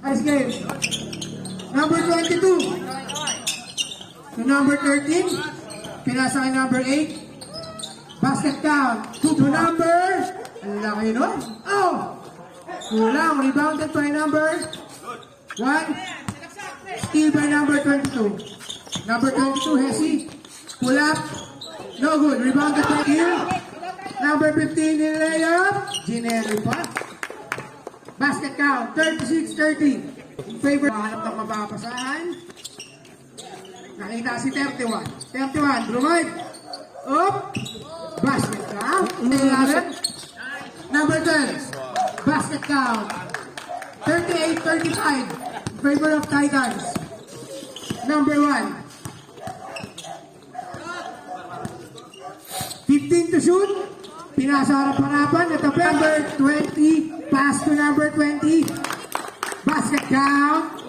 Nice game. Number 22. To number 13. Pinasa kay number 8. Basket count. To number... Ang laki nun. Oh! Kulang. Rebounded by number 1. Steal by number 22. Number 22, Hesi. Pull up. No good. Rebounded by Gil. Number 15, nilayup. Ginelli pa. Basket count. 36-30. Favorite. Hanap ng mapapasahan. Nakita si 31. 31. Brumide. Up. Basket count. 11. Number 12. Basket count. 38-35. Favor of Titans. Number 1. 15 to shoot. Pinasa harap-harapan. Ito number 20. Pass to number 20. Basket count.